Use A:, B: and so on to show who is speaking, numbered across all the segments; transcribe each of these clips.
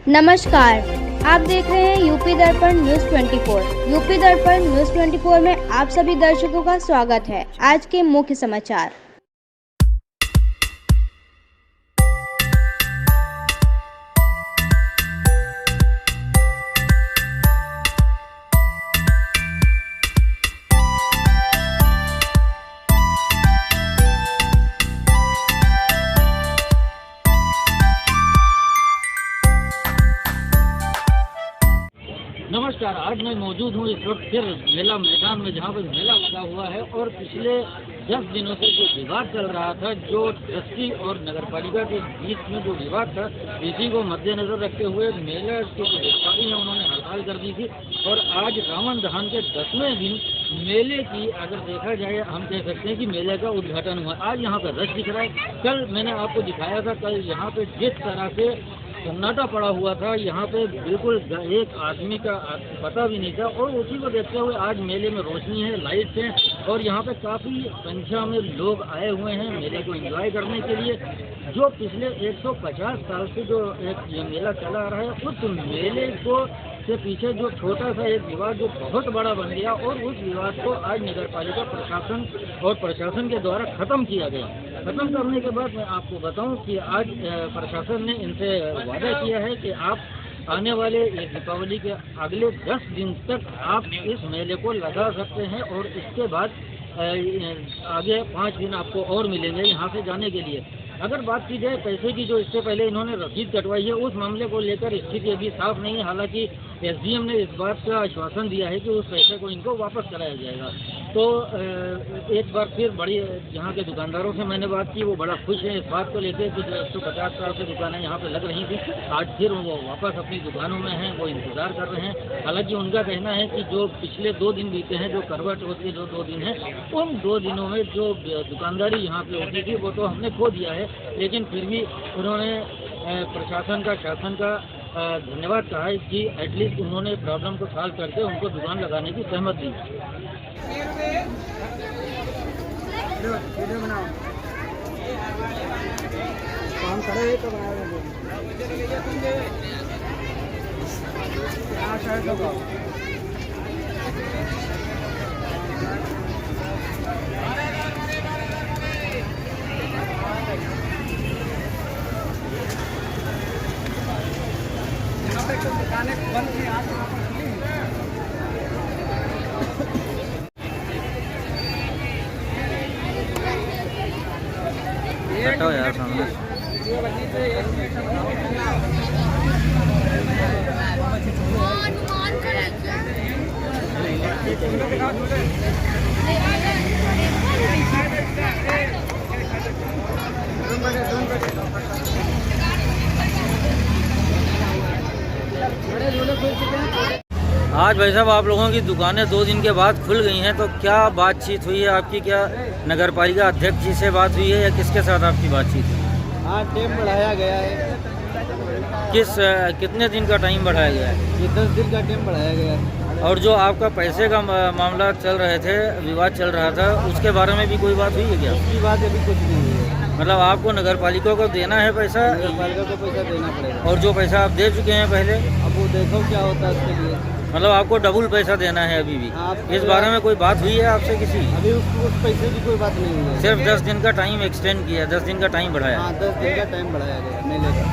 A: नमस्कार, आप देख रहे हैं यूपी दर्पण न्यूज 24। यूपी दर्पण न्यूज 24 में आप सभी दर्शकों का स्वागत है। आज के मुख्य समाचार।
B: नमस्कार, आज मैं मौजूद हूँ इस वक्त फिर मेला मैदान में, जहाँ पर मेला लगा हुआ है और पिछले 10 दिनों से जो विवाद चल रहा था, जो ट्रस्टी और नगरपालिका के बीच में जो विवाद था, इसी को मद्देनजर रखते हुए मेला के जो व्यापारी हैं उन्होंने हड़ताल कर दी थी। और आज रावण दहन के 10वें दिन मेले की अगर देखा जाए, हम कह सकते हैं कि मेले का उद्घाटन हुआ। आज यहाँ पर रश दिख रहा है। कल मैंने आपको दिखाया था, कल यहाँ पे जिस तरह से सन्नाटा पड़ा हुआ था, यहाँ पे बिल्कुल एक आदमी का पता भी नहीं था। और उसी को देखते हुए आज मेले में रोशनी है, लाइट्स हैं और यहाँ पे काफ़ी संख्या में लोग आए हुए हैं मेले को एंजॉय करने के लिए। जो पिछले 150 साल से जो एक ये मेला चला आ रहा है, उस मेले को के पीछे जो छोटा सा एक विवाद जो बहुत बड़ा बन गया, और उस विवाद को आज नगरपालिका प्रशासन के द्वारा ख़त्म किया गया। ख़त्म करने के बाद मैं आपको बताऊं कि आज प्रशासन ने इनसे वादा किया है कि आप आने वाले दीपावली के अगले 10 दिन तक आप इस मेले को लगा सकते हैं, और इसके बाद आगे 5 दिन आपको और मिलेंगे यहाँ से जाने के लिए। अगर बात की जाए पैसे की, जो इससे पहले इन्होंने रसीद कटवाई है, उस मामले को लेकर स्थिति अभी साफ नहीं है। हालांकि एसडीएम ने इस बात का आश्वासन दिया है कि उस पैसे को इनको वापस कराया जाएगा। तो एक बार फिर बड़ी यहाँ के दुकानदारों से मैंने बात की, वो बड़ा खुश हैं इस बात को लेकर कि जो 150 साल से दुकानें यहाँ पे लग रही थी, आज फिर वो वापस अपनी दुकानों में हैं, वो इंतज़ार कर रहे हैं। हालांकि उनका कहना है कि जो पिछले 2 दिन बीते हैं, जो करवट होती है, जो 2 दिन हैं, उन 2 दिनों में जो दुकानदारी यहाँ पे होती थी वो तो हमने खो दिया है। लेकिन फिर भी उन्होंने प्रशासन का, शासन का धन्यवाद कहा है कि एटलीस्ट उन्होंने प्रॉब्लम को सॉल्व करके उनको दुकान लगाने की सहमत दी। काम करे तो दुकानें बंद थी, आज हटाओ यार सामने। आज भाई साहब, आप लोगों की दुकानें 2 दिन के बाद खुल गई हैं, तो क्या बातचीत हुई है आपकी? क्या नगरपालिका अध्यक्ष जी से बात हुई है या किसके साथ आपकी बातचीत है?
C: हाँ, टाइम बढ़ाया गया है।
B: कितने दिन का टाइम बढ़ाया गया है?
C: ये 10 दिन का टाइम बढ़ाया गया है।
B: और जो आपका पैसे का मामला चल रहे थे, विवाद चल रहा था, उसके बारे में भी कोई बात हुई है क्या?
C: उसकी बात अभी कुछ नहीं हुई है।
B: मतलब आपको नगरपालिका को देना है पैसा?
C: नगरपालिका को पैसा देना पड़ेगा।
B: और जो पैसा आप दे चुके हैं पहले,
C: अब वो देखो क्या होता है उसके लिए।
B: मतलब आपको डबल पैसा देना है अभी भी? इस बारे में कोई बात हुई है आपसे किसी?
C: अभी उस पैसे की कोई बात नहीं हुई है।
B: सिर्फ 10 दिन का टाइम एक्सटेंड किया, 10 दिन का टाइम बढ़ाया।
C: हाँ, 10 दिन का टाइम बढ़ाया गया मेले का।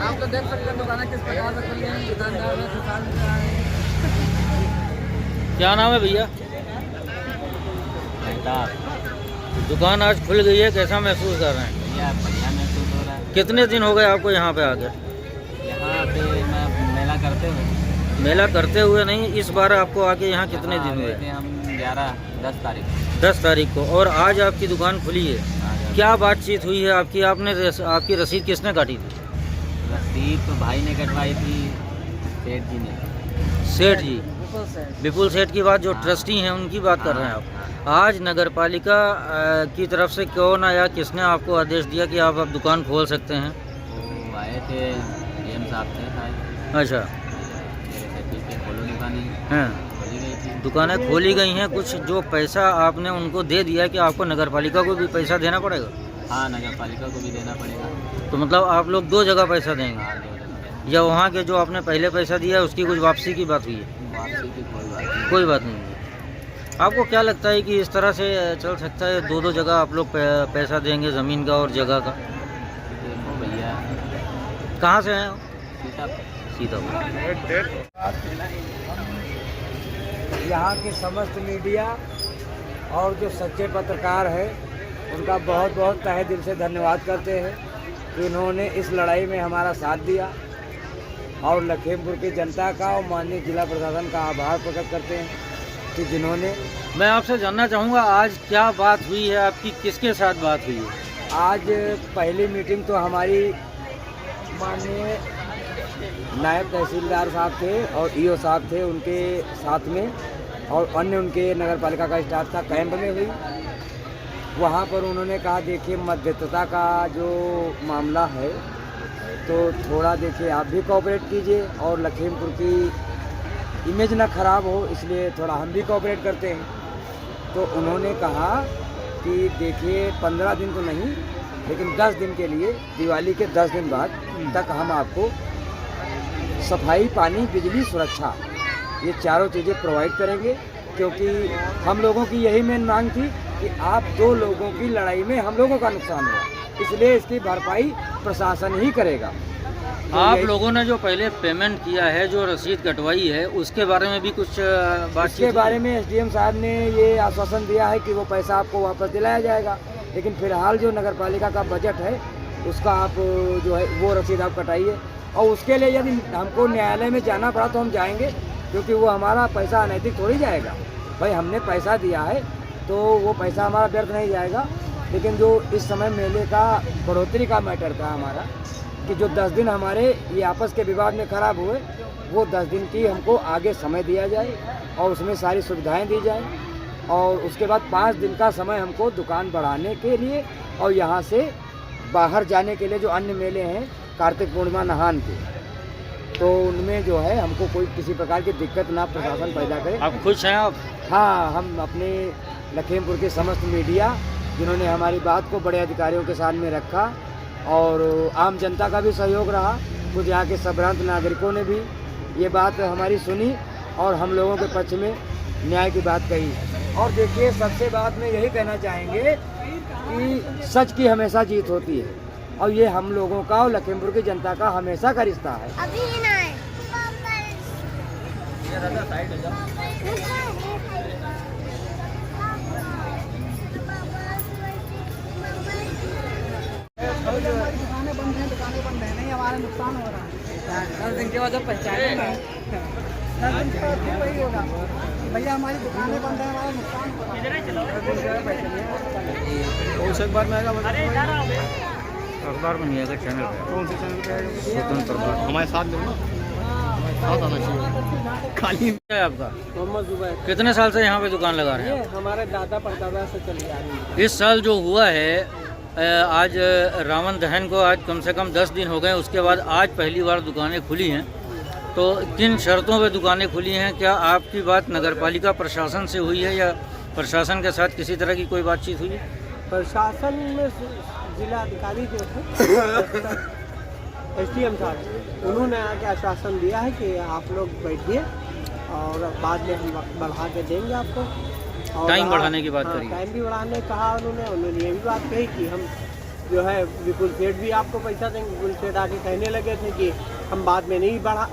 C: आप तो देख सकते हैं दुकानें किस प्रकार से खुल गई, दुकानदार में दुकान।
B: क्या नाम है भैया? दुकान आज खुल गई है, कैसा महसूस कर रहे हैं?
C: बढ़िया महसूस हो रहा है।
B: कितने दिन हो गए आपको यहाँ पे आकर?
C: यहाँ पे मैं मेला करते हुए
B: नहीं, इस बार आपको आके यहाँ कितने दिन हुए?
C: हम 10
B: तारीख को। और आज आपकी दुकान खुली है। क्या बातचीत हुई है आपकी? आपकी रसीद किसने काटी थी?
C: रसीद तो भाई ने कटवाई थी, सेठ जी ने।
B: सेठ जी, विपुल सेठ की बात, जो ट्रस्टी हैं उनकी बात कर रहे हैं आप। आज नगरपालिका की तरफ से कौन आया, किसने आपको आदेश दिया कि आप अब दुकान खोल सकते हैं?
C: वो आए थे, डीएम साहब थे।
B: अच्छा, दुकानें खोली गई हैं। कुछ जो पैसा आपने उनको दे दिया कि आपको नगरपालिका को भी पैसा देना पड़ेगा?
C: हाँ, नगरपालिका को भी देना पड़ेगा।
B: तो मतलब आप लोग 2 जगह पैसा देंगे?
C: हाँ, 2 जगह।
B: या वहाँ के जो आपने पहले पैसा दिया है उसकी कुछ वापसी की बात हुई है?
C: वापसी की
B: कोई बात नहीं है। आपको क्या लगता है कि इस तरह से चल सकता है? दो जगह आप लोग पैसा देंगे, ज़मीन का और जगह का।
C: देखो भैया,
B: कहाँ से हैं आप?
C: सीतापुर।
D: यहाँ की समस्त मीडिया और जो सच्चे पत्रकार हैं उनका बहुत बहुत तहे दिल से धन्यवाद करते हैं कि उन्होंने इस लड़ाई में हमारा साथ दिया, और लखीमपुर की जनता का और माननीय जिला प्रशासन का आभार प्रकट करते हैं कि जिन्होंने।
B: मैं आपसे जानना चाहूँगा आज क्या बात हुई है आपकी, किसके साथ बात हुई है?
D: आज पहली मीटिंग तो हमारी माननीय नायब तहसीलदार साहब थे और ईओ साहब थे, उनके साथ में, और अन्य उनके नगर पालिका का स्टाफ था, कैंप में हुई। वहाँ पर उन्होंने कहा देखिए मध्यस्थता का जो मामला है तो थोड़ा देखिए आप भी कोऑपरेट कीजिए, और लखीमपुर की इमेज ना खराब हो इसलिए थोड़ा हम भी कोऑपरेट करते हैं। तो उन्होंने कहा कि देखिए 15 दिन तो नहीं, लेकिन 10 दिन के लिए, दिवाली के 10 दिन बाद तक हम आपको सफाई, पानी, बिजली, सुरक्षा, ये चारों चीज़ें प्रोवाइड करेंगे, क्योंकि हम लोगों की यही मेन मांग थी कि आप दो लोगों की लड़ाई में हम लोगों का नुकसान हुआ, इसलिए इसकी भरपाई प्रशासन ही करेगा। तो
B: आप लोगों ने जो पहले पेमेंट किया है, जो रसीद कटवाई है, उसके बारे में भी कुछ बातचीत?
D: इसके बारे में एसडीएम साहब ने ये आश्वासन दिया है कि वो पैसा आपको वापस दिलाया जाएगा, लेकिन फिलहाल जो नगर पालिका का बजट है उसका आप जो है वो रसीद आप कटाइए, और उसके लिए यदि हमको न्यायालय में जाना पड़ा तो हम जाएंगे, क्योंकि वो हमारा पैसा अनैतिक थोड़ी जाएगा। भाई हमने पैसा दिया है तो वो पैसा हमारा व्यर्थ नहीं जाएगा। लेकिन जो इस समय मेले का बढ़ोतरी का मैटर था हमारा, कि जो 10 दिन हमारे ये आपस के विवाद में ख़राब हुए, वो 10 दिन की हमको आगे समय दिया जाए और उसमें सारी सुविधाएं दी जाएं, और उसके बाद 5 दिन का समय हमको दुकान बढ़ाने के लिए और यहाँ से बाहर जाने के लिए जो अन्य मेले हैं कार्तिक पूर्णिमा, नहान के, तो उनमें जो है हमको कोई किसी प्रकार की दिक्कत ना प्रशासन पैदा करे।
B: आप खुश हैं आप?
D: हाँ, हम अपने लखीमपुर के समस्त मीडिया जिन्होंने हमारी बात को बड़े अधिकारियों के सामने रखा, और आम जनता का भी सहयोग रहा, कुछ यहाँ के संभ्रांत नागरिकों ने भी ये बात हमारी सुनी और हम लोगों के पक्ष में न्याय की बात कही। और देखिए सबसे बात में यही कहना चाहेंगे कि सच की हमेशा जीत होती है, और ये हम लोगों का और लखीमपुर की जनता का हमेशा का रिश्ता है।
A: अभी ही ना है।
D: दुकानें बंद है, नहीं हमारा नुकसान हो रहा है। 10 दिन के बाद जब पहचानेंगे 10 दिन के बाद फिर वही होगा, भैया हमारी दुकानें बंद है, हमारा नुकसान हो रहा है। एक बार में आएगा
B: अखबार में नहीं आएगा, चैनल पे।
D: कौन से चैनल पे आएगा?
B: स्वतंत्र प्रभात।
D: हमारे साथ दो ना, साथ आना चाहिए। खाली
B: है आपका?
D: मोहम्मद जुबैर।
B: कितने साल से यहाँ पे दुकान लगा रहे हैं?
D: ये हमारे दादा परदादा से चली आ रही है।
B: इस साल जो हुआ है, आज रावण दहन को आज कम से कम 10 दिन हो गए, उसके बाद आज पहली बार दुकानें खुली हैं। तो किन शर्तों पे दुकानें खुली हैं? क्या आपकी बात नगरपालिका प्रशासन से हुई है या प्रशासन के साथ किसी तरह की कोई बातचीत हुई है?
D: प्रशासन में जिला अधिकारी जो थे एसडीएम साहब, उन्होंने आके आश्वासन दिया है कि आप लोग बैठिए और बाद में हम वक्त बढ़ा के देंगे आपको। और
B: टाइम बढ़ाने की बात करी?
D: टाइम भी बढ़ाने कहा उन्होंने ये भी बात कही कि हम जो है विपुल सेठ भी आपको पैसा देंगे। विपुल सेठ आके कहने लगे थे कि हम बाद में नहीं बढ़ा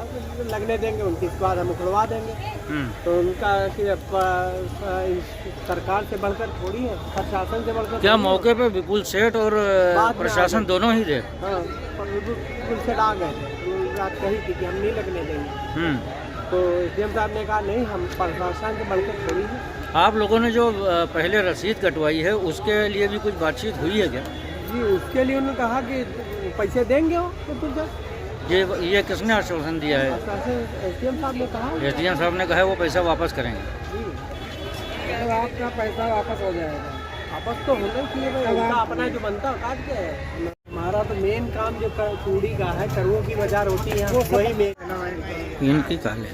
D: लगने देंगे, उनकी बाद हम उखड़वा देंगे। तो उनका कि सरकार से बढ़कर थोड़ी है, प्रशासन से बढ़कर।
B: क्या मौके पे विपुल सेठ और प्रशासन दोनों ही थे?
D: हाँ, विपुल सेठ आ गए थे, बात कही थी कि हम नहीं लगने देंगे। तो एसडीएम साहब ने कहा नहीं, हम प्रशासन से बढ़कर थोड़ी है।
B: आप लोगों ने जो पहले रसीद कटवाई है उसके लिए भी कुछ बातचीत हुई है क्या?
D: जी, उसके लिए उन्होंने कहा कि पैसे देंगे वो तो
B: ये किसने आश्वासन दिया है?
D: एसडीएम साहब ने कहा।
B: एसडीएम साहब ने कहा है वो पैसा वापस करेंगे।
D: जी, आपका पैसा वापस हो जाएगा। वापस तो होना चाहिए भाई, उनका अपना जो बनता है काट के है। हमारा तो मेन काम जो चूड़ी का है, करुओं की बाजार होती है वही मेन।
B: इनकी कहा ले